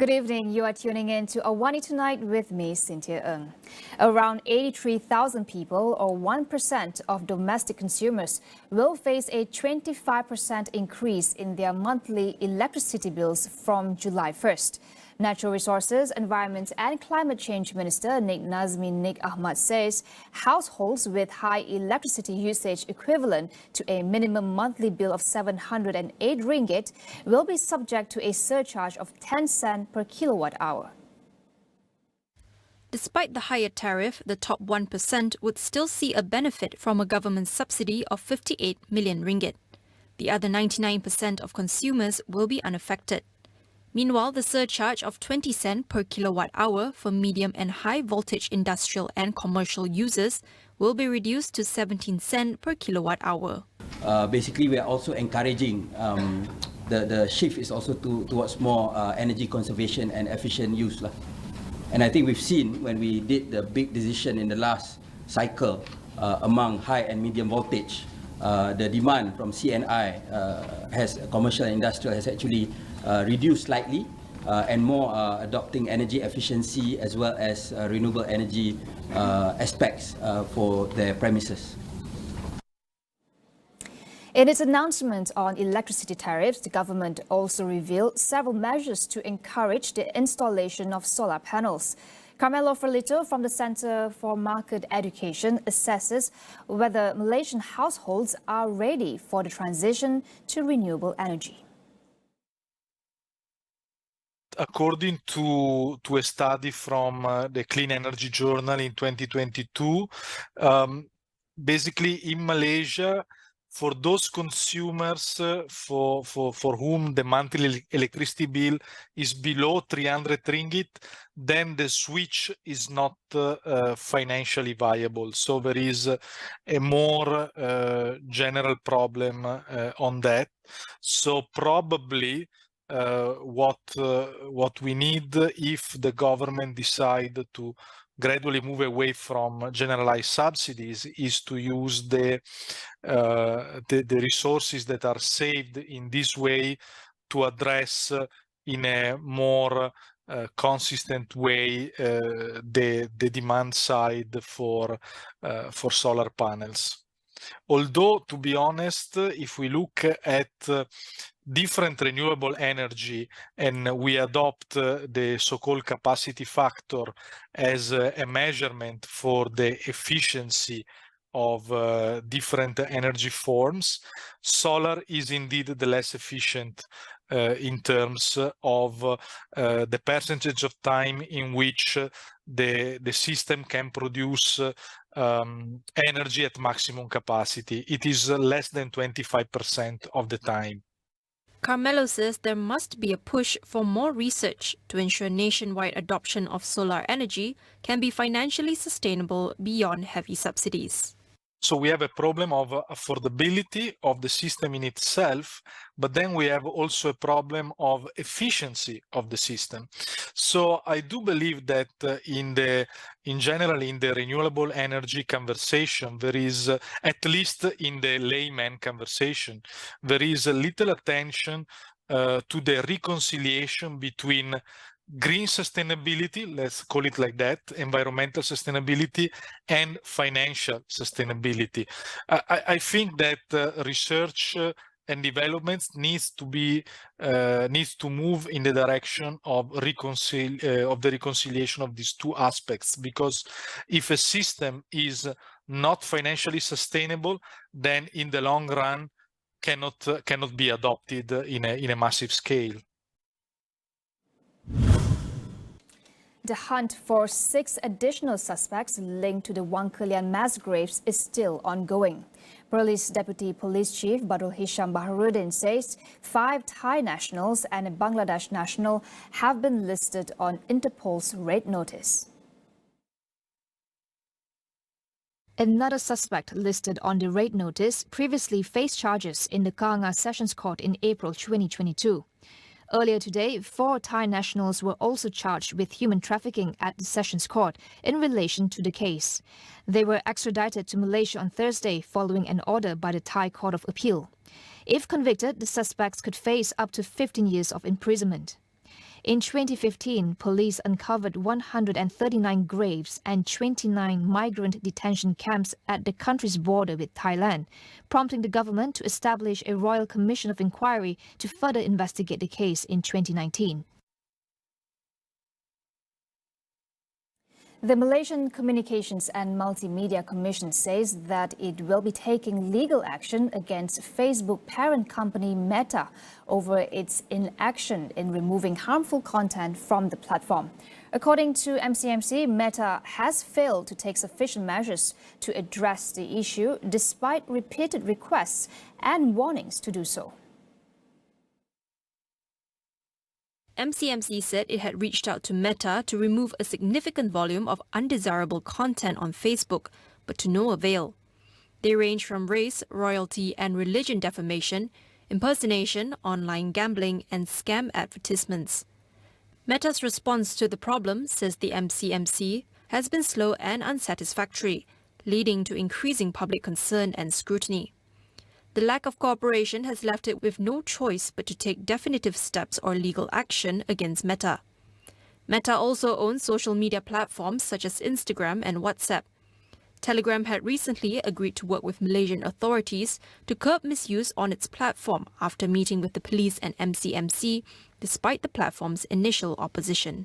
Good evening. You are tuning in to AWANI Tonight with me, Cynthia Ng. Around 83,000 people, or 1% of domestic consumers, will face a 25% increase in their monthly electricity bills from July 1st. Natural Resources, Environment and Climate Change Minister Nik Nazmi Ahmad says households with high electricity usage equivalent to a minimum monthly bill of 708 ringgit will be subject to a surcharge of 10 cents per kilowatt hour. Despite the higher tariff, the top 1% would still see a benefit from a government subsidy of 58 million ringgit. The other 99% of consumers will be unaffected. Meanwhile, the surcharge of 20 cents per kilowatt hour for medium and high voltage industrial and commercial users will be reduced to 17 cents per kilowatt hour. Basically, we are also encouraging the shift is also towards more energy conservation and efficient use. And I think we've seen when we did the big decision in the last cycle among high and medium voltage, the demand from CNI has commercial and industrial has actually reduced slightly, and more adopting energy efficiency as well as renewable energy aspects for their premises. In its announcement on electricity tariffs, the government also revealed several measures to encourage the installation of solar panels. Carmelo Ferlito from the Center for Market Education assesses whether Malaysian households are ready for the transition to renewable energy. According to a study from the Clean Energy Journal in 2022, basically in Malaysia, for those consumers for whom the monthly electricity bill is below 300 ringgit, then the switch is not financially viable. So there is a more general problem on that. So probably what we need, if the government decide to gradually move away from generalized subsidies, is to use the resources that are saved in this way to address in a more consistent way the demand side for solar panels. Although, to be honest, if we look at different renewable energy and we adopt the so-called capacity factor as a measurement for the efficiency of different energy forms, solar is indeed the less efficient in terms of the percentage of time in which the system can produce energy at maximum capacity. It is less than 25% of the time. Carmelo says there must be a push for more research to ensure nationwide adoption of solar energy can be financially sustainable beyond heavy subsidies. So we have a problem of affordability of the system in itself, but then we have also a problem of efficiency of the system. So I do believe that in general, in the renewable energy conversation, there is, at least in the layman conversation, there is a little attention to the reconciliation between green sustainability, let's call it like that, environmental sustainability and financial sustainability. I think that research and development needs to move in the direction of the reconciliation of these two aspects, because if a system is not financially sustainable, then in the long run cannot be adopted in a massive scale. The hunt for 6 additional suspects linked to the Wangkelian mass graves is still ongoing. Perlis Deputy Police Chief Badrul Hisham Baharuddin says 5 Thai nationals and a Bangladesh national have been listed on Interpol's red notice. Another suspect listed on the red notice previously faced charges in the Kahanga Sessions Court in April 2022. Earlier today, 4 Thai nationals were also charged with human trafficking at the Sessions Court in relation to the case. They were extradited to Malaysia on Thursday following an order by the Thai Court of Appeal. If convicted, the suspects could face up to 15 years of imprisonment. In 2015, police uncovered 139 graves and 29 migrant detention camps at the country's border with Thailand, prompting the government to establish a Royal Commission of Inquiry to further investigate the case in 2019. The Malaysian Communications and Multimedia Commission says that it will be taking legal action against Facebook parent company Meta over its inaction in removing harmful content from the platform. According to MCMC, Meta has failed to take sufficient measures to address the issue despite repeated requests and warnings to do so. MCMC said it had reached out to Meta to remove a significant volume of undesirable content on Facebook, but to no avail. They range from race, royalty and religion defamation, impersonation, online gambling and scam advertisements. Meta's response to the problem, says the MCMC, has been slow and unsatisfactory, leading to increasing public concern and scrutiny. The lack of cooperation has left it with no choice but to take definitive steps or legal action against Meta. Meta also owns social media platforms such as Instagram and WhatsApp. Telegram had recently agreed to work with Malaysian authorities to curb misuse on its platform after meeting with the police and MCMC, despite the platform's initial opposition.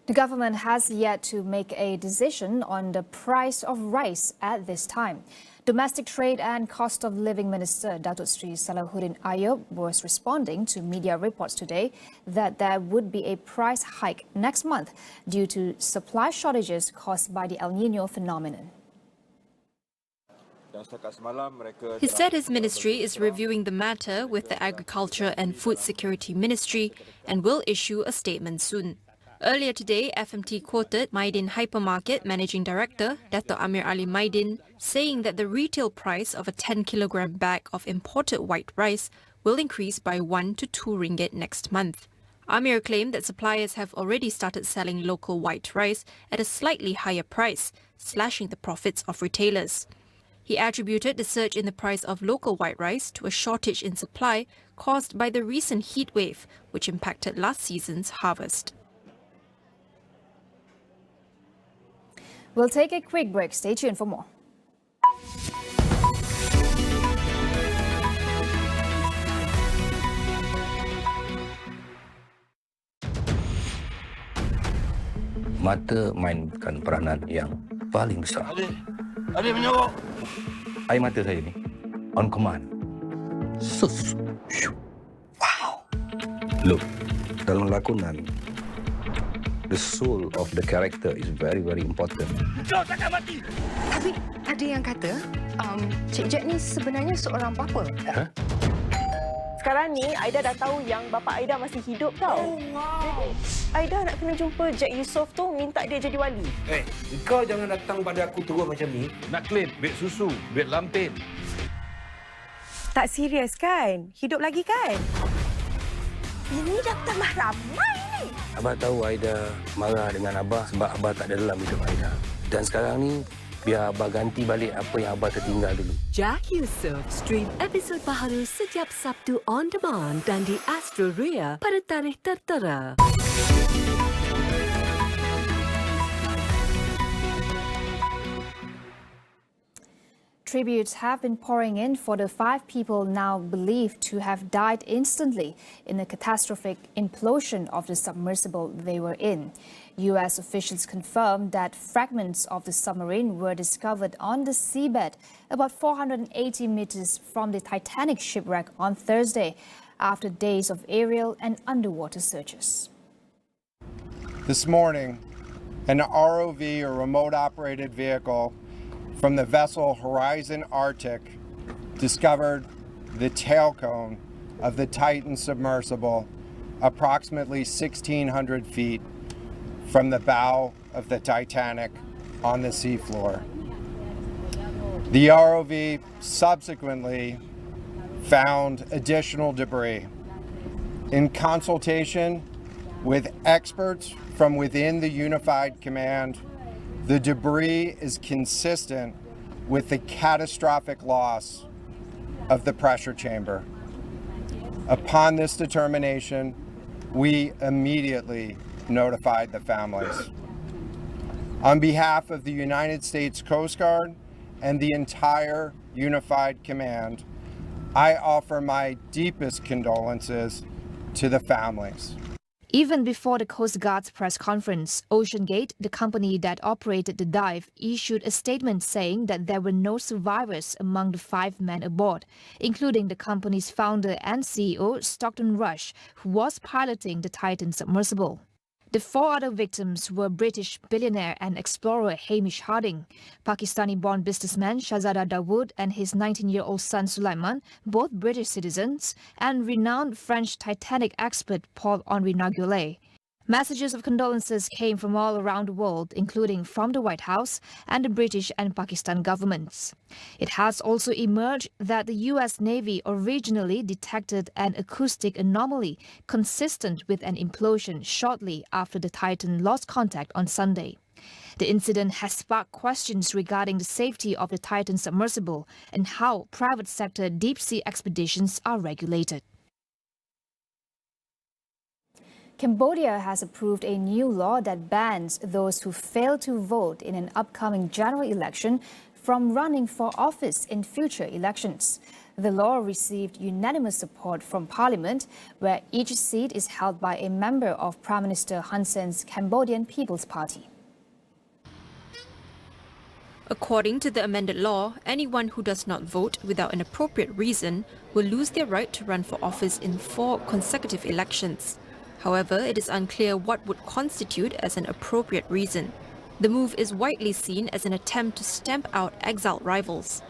The government has yet to make a decision on the price of rice at this time. Domestic Trade and Cost of Living Minister Datuk Sri Salahuddin Ayub was responding to media reports today that there would be a price hike next month due to supply shortages caused by the El Niño phenomenon. He said his ministry is reviewing the matter with the Agriculture and Food Security Ministry and will issue a statement soon. Earlier today, FMT quoted Maidin Hypermarket Managing Director, Dato' Amir Ali Maidin, saying that the retail price of a 10-kilogram bag of imported white rice will increase by 1 to 2 ringgit next month. Amir claimed that suppliers have already started selling local white rice at a slightly higher price, slashing the profits of retailers. He attributed the surge in the price of local white rice to a shortage in supply caused by the recent heat wave, which impacted last season's harvest. We'll take a quick break. Stay tuned for more. Mata mainkan peranan yang paling besar. Adik menyorok. Air mata saya ni on command. Wow. Look, dalam lakonan, the soul of the character is very, very important. Kau takkan mati. Tapi ada yang kata, Cik Jack ni sebenarnya seorang bapa. Huh? Sekarang ni, Aida dah tahu yang bapa Aida masih hidup tau. Oh, wow. Aida nak kena jumpa Jack Yusof tu, minta dia jadi wali. Kau jangan datang pada aku terus macam ni. Nak claim duit susu, duit lampin. Tak serius kan? Hidup lagi kan? Ini dah tambah ramai ni. Abah tahu Aida marah dengan Abah sebab Abah tak ada dalam hidup Aida. Dan sekarang ni, biar Abah ganti balik apa yang Abah tertinggal dulu. Jack Yusof stream episod Baharu setiap Sabtu on demand dan di Astro pada tarikh tertera. Tributes have been pouring in for the 5 people now believed to have died instantly in the catastrophic implosion of the submersible they were in. U.S. officials confirmed that fragments of the submarine were discovered on the seabed about 480 meters from the Titanic shipwreck on Thursday after days of aerial and underwater searches. This morning, an ROV, or remote-operated vehicle, from the vessel Horizon Arctic discovered the tail cone of the Titan submersible approximately 1,600 feet from the bow of the Titanic on the seafloor. The ROV subsequently found additional debris. In consultation with experts from within the Unified Command, the debris is consistent with the catastrophic loss of the pressure chamber. Upon this determination, we immediately notified the families. On behalf of the United States Coast Guard and the entire Unified Command, I offer my deepest condolences to the families. Even before the Coast Guard's press conference, OceanGate, the company that operated the dive, issued a statement saying that there were no survivors among the 5 men aboard, including the company's founder and CEO, Stockton Rush, who was piloting the Titan submersible. The 4 other victims were British billionaire and explorer Hamish Harding, Pakistani-born businessman Shahzada Dawood and his 19-year-old son Sulaiman, both British citizens, and renowned French Titanic expert Paul-Henri Nargeolet. Messages of condolences came from all around the world, including from the White House and the British and Pakistan governments. It has also emerged that the U.S. Navy originally detected an acoustic anomaly consistent with an implosion shortly after the Titan lost contact on Sunday. The incident has sparked questions regarding the safety of the Titan submersible and how private sector deep-sea expeditions are regulated. Cambodia has approved a new law that bans those who fail to vote in an upcoming general election from running for office in future elections. The law received unanimous support from Parliament, where each seat is held by a member of Prime Minister Hun Sen's Cambodian People's Party. According to the amended law, anyone who does not vote without an appropriate reason will lose their right to run for office in 4 consecutive elections. However, it is unclear what would constitute as an appropriate reason. The move is widely seen as an attempt to stamp out exiled rivals.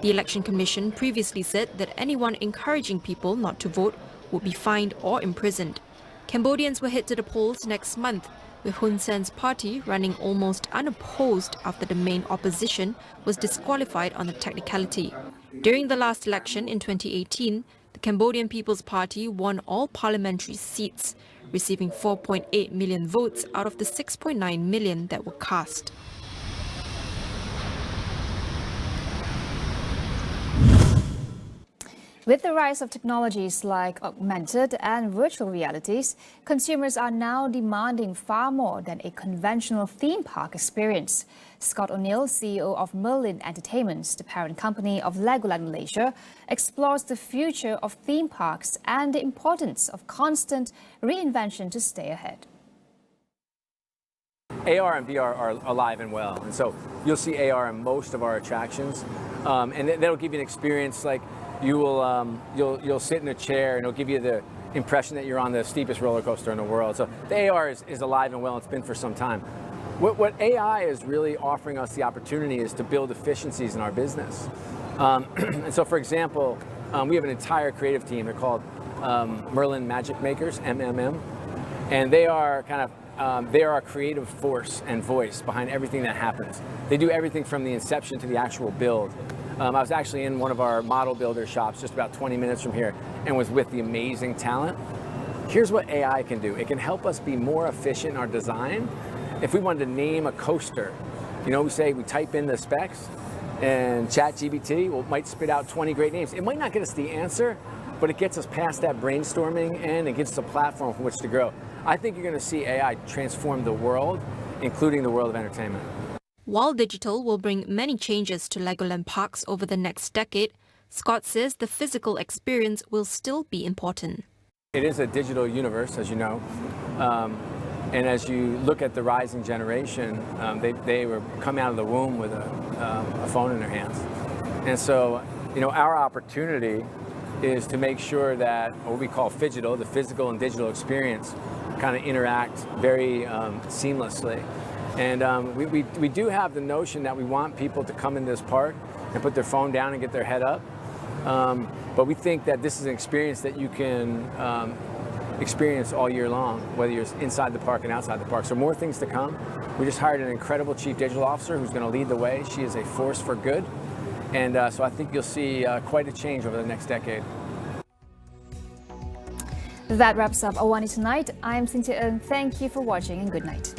The Election Commission previously said that anyone encouraging people not to vote would be fined or imprisoned. Cambodians will head to the polls next month, with Hun Sen's party running almost unopposed after the main opposition was disqualified on a technicality. During the last election in 2018, the Cambodian People's Party won all parliamentary seats, receiving 4.8 million votes out of the 6.9 million that were cast. With the rise of technologies like augmented and virtual realities, consumers are now demanding far more than a conventional theme park experience. Scott O'Neill, CEO of Merlin Entertainments, the parent company of Legoland Malaysia, explores the future of theme parks and the importance of constant reinvention to stay ahead. AR and VR are alive and well, and so you'll see AR in most of our attractions, and that'll give you an experience like you'll sit in a chair and it'll give you the impression that you're on the steepest roller coaster in the world. So the AR is alive and well. It's been for some time. What AI is really offering us the opportunity is to build efficiencies in our business. And so, for example, we have an entire creative team. They're called Merlin Magic Makers, MMM, and they are they are a creative force and voice behind everything that happens. They do everything from the inception to the actual build. I was actually in one of our model builder shops just about 20 minutes from here and was with the amazing talent. Here's what AI can do. It can help us be more efficient in our design. If we wanted to name a coaster, we type in the specs and ChatGPT might spit out 20 great names. It might not get us the answer, but it gets us past that brainstorming and it gives us a platform from which to grow. I think you're going to see AI transform the world, including the world of entertainment. While digital will bring many changes to Legoland parks over the next decade, Scott says the physical experience will still be important. It is a digital universe, as you know, and as you look at the rising generation, they were coming out of the womb with a phone in their hands. And so, our opportunity is to make sure that what we call phygital, the physical and digital experience, kind of interact very seamlessly. And we do have the notion that we want people to come in this park and put their phone down and get their head up. But we think that this is an experience that you can experience all year long, whether you're inside the park and outside the park. So more things to come. We just hired an incredible chief digital officer who's going to lead the way. She is a force for good. And so I think you'll see quite a change over the next decade. That wraps up AWANI Tonight. I'm Cynthia Ng. Thank you for watching and good night.